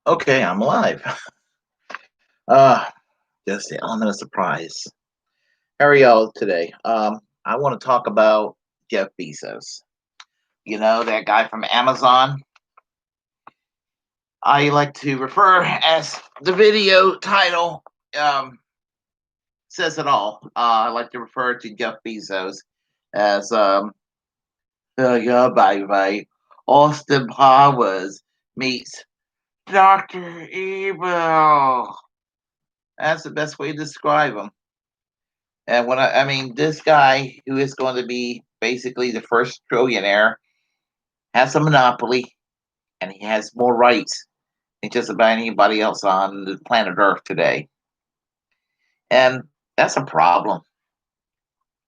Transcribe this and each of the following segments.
Okay, I'm alive. Uh, just the element of surprise. How are y'all today? I want to talk about Jeff Bezos. You know, that guy from Amazon. I like to refer as the video title says it all. I like to refer to Jeff Bezos as yeah, bye. Austin Powers meets Dr. Evil. That's the best way to describe him. And I mean, this guy who is going to be basically the first trillionaire has a monopoly, and he has more rights than just about anybody else on the planet Earth today. And that's a problem.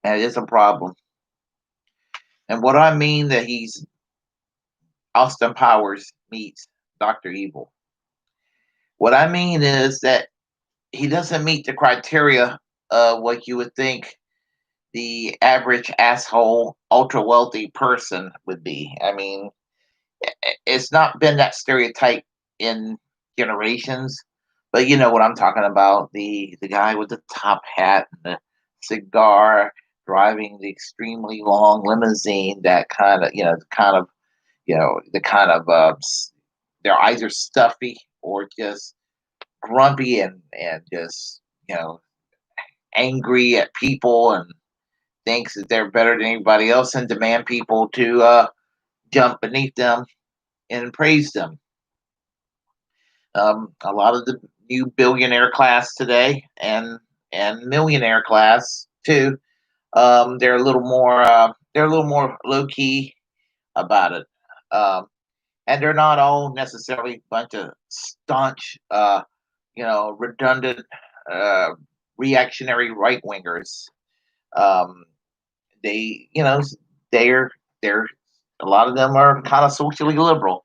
That is a problem. And what I mean that he's Austin Powers meets Doctor Evil. What I mean is that he doesn't meet the criteria of what you would think the average asshole, ultra wealthy person would be. I mean, it's not been that stereotype in generations, but you know what I'm talking about, the guy with the top hat and the cigar driving the extremely long limousine, that kind of, the kind of their eyes are stuffy or just grumpy and just angry at people and thinks that they're better than anybody else and demand people to jump beneath them and praise them. A lot of the new billionaire class today and millionaire class too. They're a little more low key about it, and they're not all necessarily a bunch of staunch, redundant, uh, reactionary right wingers. Um, they you know they're a lot of them are kind of socially liberal,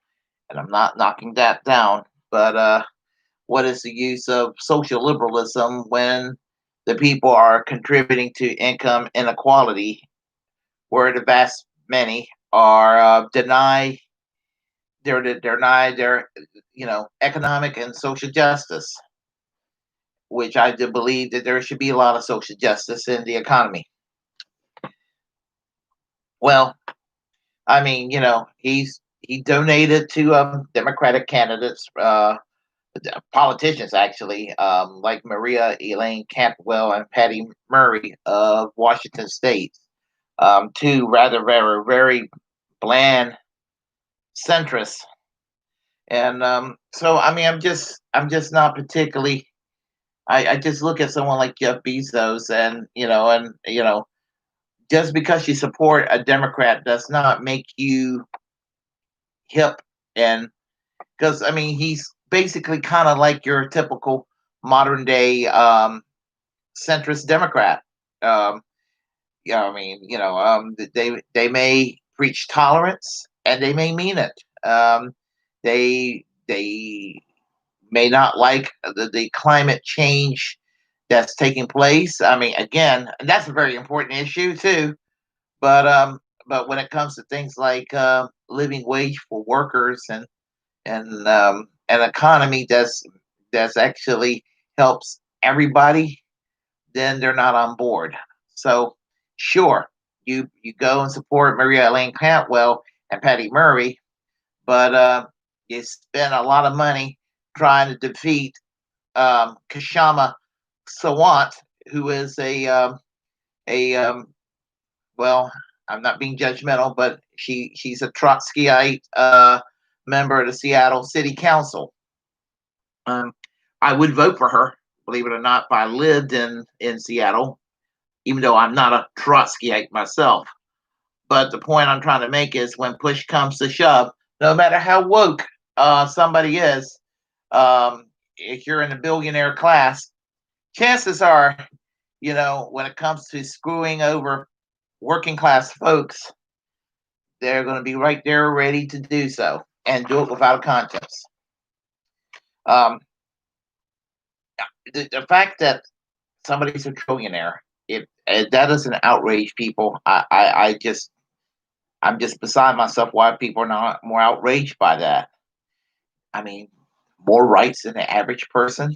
and I'm not knocking that down, but what is the use of social liberalism when the people are contributing to income inequality, where the vast many are denied their economic and social justice, which I do believe that there should be a lot of social justice in the economy. Well, I mean, he donated to Democratic candidates, politicians actually, like Maria Elaine Cantwell and Patty Murray of Washington State, two rather very bland centrists. And so, I mean, I'm just not particularly. I just look at someone like Jeff Bezos, and just because you support a Democrat does not make you hip. And because I mean, he's basically kind of like your typical modern day centrist Democrat. Um, yeah, I mean, they may preach tolerance and they may mean it. They may not like the climate change that's taking place. I mean, again, that's a very important issue too. But when it comes to things like living wage for workers and an economy that's actually helps everybody, then they're not on board. So, sure, you go and support Maria Elaine Cantwell and Patty Murray, but you spend a lot of money trying to defeat Kashama Sawant, who is a well, I'm not being judgmental, but she's a Trotskyite member of the Seattle City Council. Um, I would vote for her, believe it or not, if I lived in Seattle, even though I'm not a Trotskyite myself. But the point I'm trying to make is when push comes to shove, no matter how woke somebody is, if you're in the billionaire class, chances are, when it comes to screwing over working class folks, they're going to be right there ready to do so and do it without a conscience. Um, the fact that somebody's a trillionaire, if that doesn't outrage people, I'm just beside myself why people are not more outraged by that. I mean, more rights than the average person.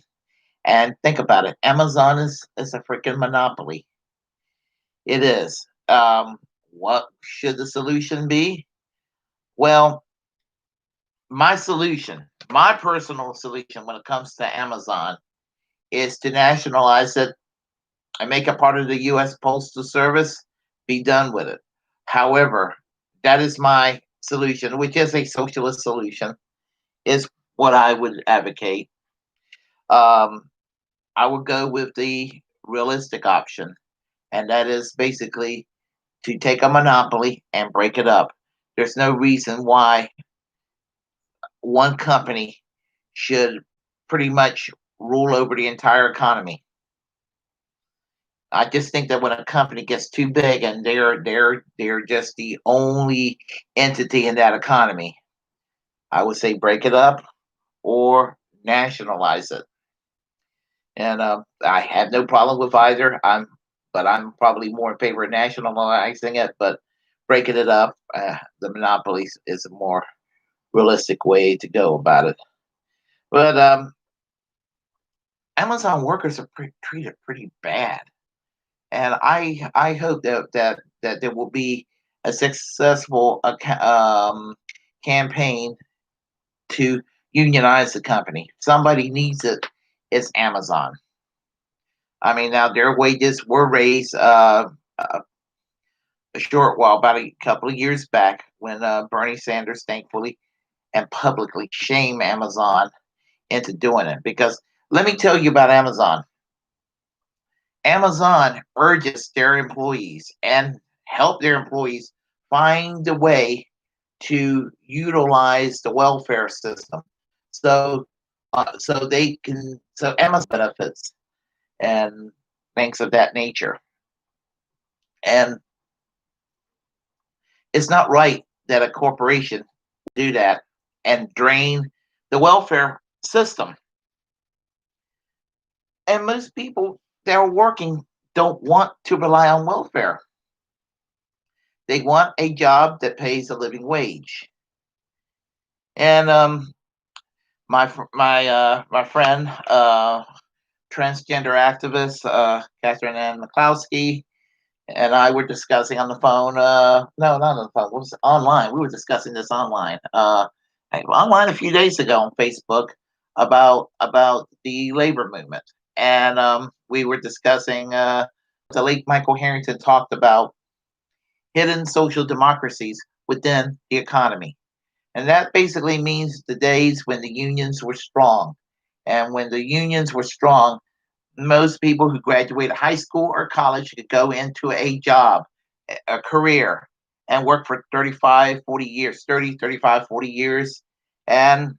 And think about it, Amazon is a freaking monopoly. It is. What should the solution be? Well, my personal solution when it comes to Amazon is to nationalize it and make it part of the U.S. Postal Service. Be done with it. However, that is my solution, which is a socialist solution, is what I would advocate. Um, I would go with the realistic option, and that is basically to take a monopoly and break it up. There's no reason why one company should pretty much rule over the entire economy. I just think that when a company gets too big and they're just the only entity in that economy, I would say break it up or nationalize it. And I have no problem with either. But I'm probably more in favor of nationalizing it. But breaking it up, the monopolies is a more realistic way to go about it. But Amazon workers are treated pretty bad, and I hope that there will be a successful campaign to unionize the company. Somebody needs it. It's Amazon. I mean, now their wages were raised a short while, about a couple of years back, when Bernie Sanders thankfully and publicly shamed Amazon into doing it. Because let me tell you about Amazon. Amazon urges their employees and help their employees find a way to utilize the welfare system. So, so Amazon benefits and things of that nature. And it's not right that a corporation do that and drain the welfare system. And most people that are working don't want to rely on welfare. They want a job that pays a living wage. And my friend, transgender activist Catherine Ann McCloskey, and I were discussing on the phone. No, not on the phone. It was online. We were discussing this online. Online a few days ago on Facebook about the labor movement, and we were discussing. The late Michael Harrington talked about hidden social democracies within the economy, and that basically means the days when the unions were strong, and when the unions were strong, most people who graduated high school or college could go into a job, a career, and work for 35, 40 years, 30, 35, 40 years, and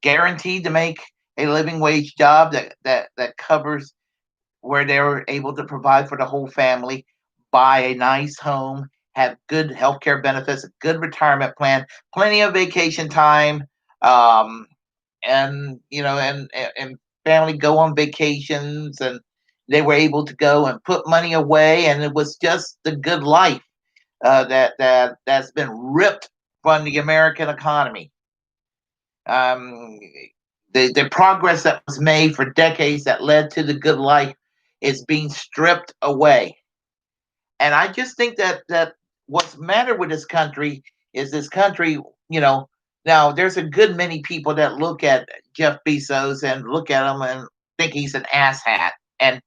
guaranteed to make a living wage job that covers where they were able to provide for the whole family, buy a nice home, have good healthcare benefits, a good retirement plan, plenty of vacation time, um, and and family go on vacations, and they were able to go and put money away, and it was just the good life that's been ripped from the American economy. um, the progress that was made for decades that led to the good life is being stripped away. And I just think that what's matter with this country is this country, you know, now there's a good many people that look at Jeff Bezos and look at him and think he's an asshat, and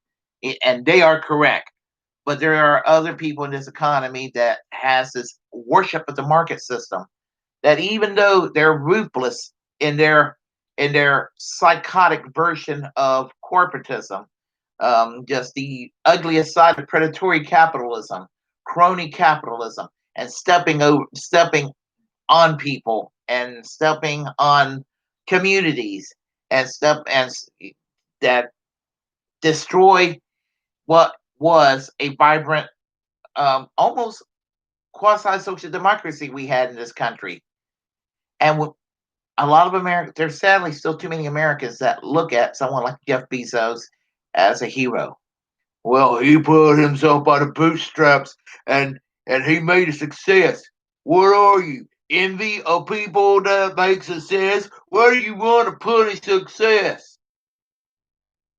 and they are correct. But there are other people in this economy that has this worship of the market system, that even though they're ruthless in their psychotic version of corporatism, just the ugliest side of predatory capitalism, crony capitalism, and stepping on people and stepping on communities and that destroy what was a vibrant, almost quasi social democracy we had in this country. And a lot of Americans, there's sadly still too many Americans that look at someone like Jeff Bezos as a hero. Well, he put himself by the bootstraps and he made a success. What are you? Envy of people that make success. Where do you want to punish success?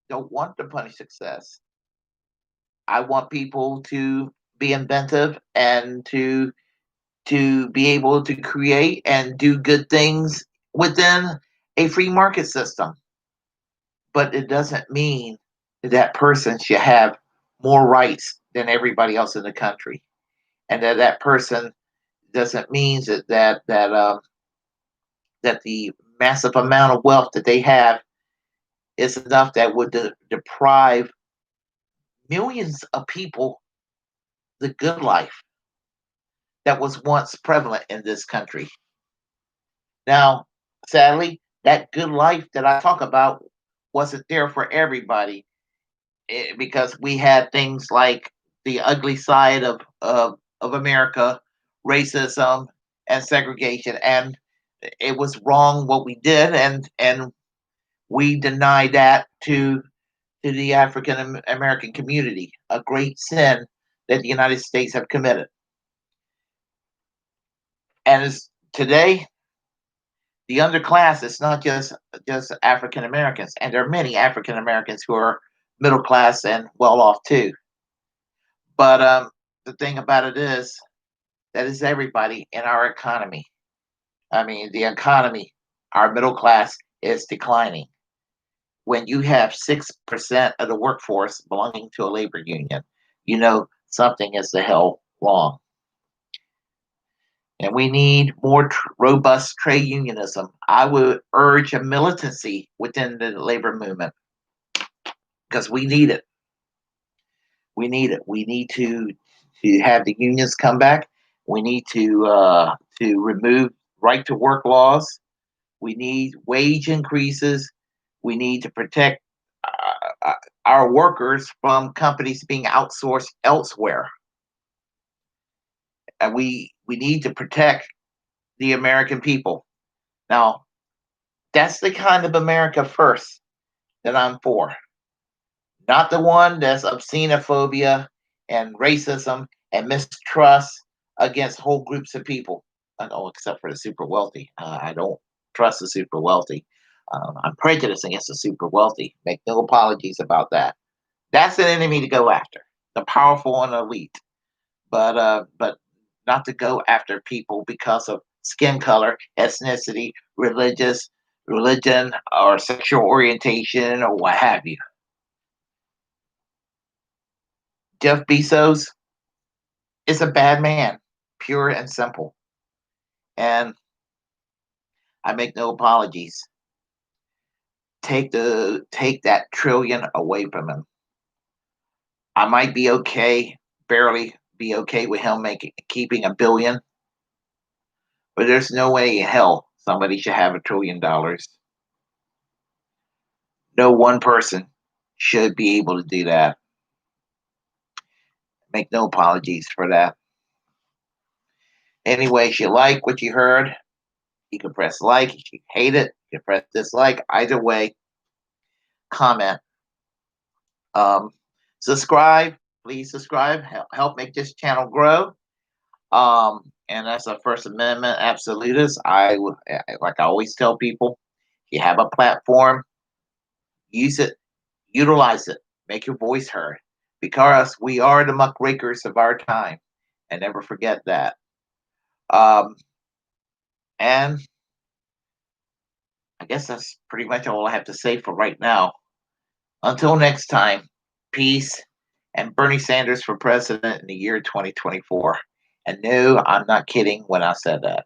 Don't want to punish success. I want people to be inventive and to be able to create and do good things within a free market system. But it doesn't mean that person should have more rights than everybody else in the country, and that person doesn't mean that the massive amount of wealth that they have is enough that would deprive millions of people the good life that was once prevalent in this country. Now, sadly, that good life that I talk about wasn't there for everybody, because we had things like the ugly side of America, racism and segregation, and it was wrong what we did, and we denied that to the African American community, a great sin that the United States have committed. And as today, the underclass is not just African Americans, and there are many African Americans who are middle class and well off too. But the thing about it is that is everybody in our economy. I mean, the economy, our middle class is declining. When you have 6% of the workforce belonging to a labor union, you know something is the hell wrong. And we need more robust trade unionism. I would urge a militancy within the labor movement because we need it. We need it. We need to have the unions come back. We need to remove right to work laws. We need wage increases. We need to protect our workers from companies being outsourced elsewhere. And we need to protect the American people. Now, that's the kind of America first that I'm for, not the one that's of xenophobia and racism and mistrust against whole groups of people. Oh, except for the super wealthy. I don't trust the super wealthy. I'm prejudiced against the super wealthy. Make no apologies about that. That's an enemy to go after, the powerful and elite. But not to go after people because of skin color, ethnicity, religion, or sexual orientation, or what have you. Jeff Bezos is a bad man, pure and simple. And I make no apologies. Take that trillion away from him. I might be okay, barely be okay with him making keeping a billion, but there's no way in hell somebody should have $1 trillion. No one person should be able to do that. Make no apologies for that. Anyway, if you like what you heard, you can press like. If you hate it, you can press dislike. Either way, comment. Um, subscribe. Please subscribe. Help make this channel grow. And as a First Amendment absolutist, like I always tell people, if you have a platform, use it, utilize it, make your voice heard, because we are the muckrakers of our time, and never forget that. Um, and I guess that's pretty much all I have to say for right now. Until next time, peace, and Bernie Sanders for president in the year 2024. And no, I'm not kidding when I said that.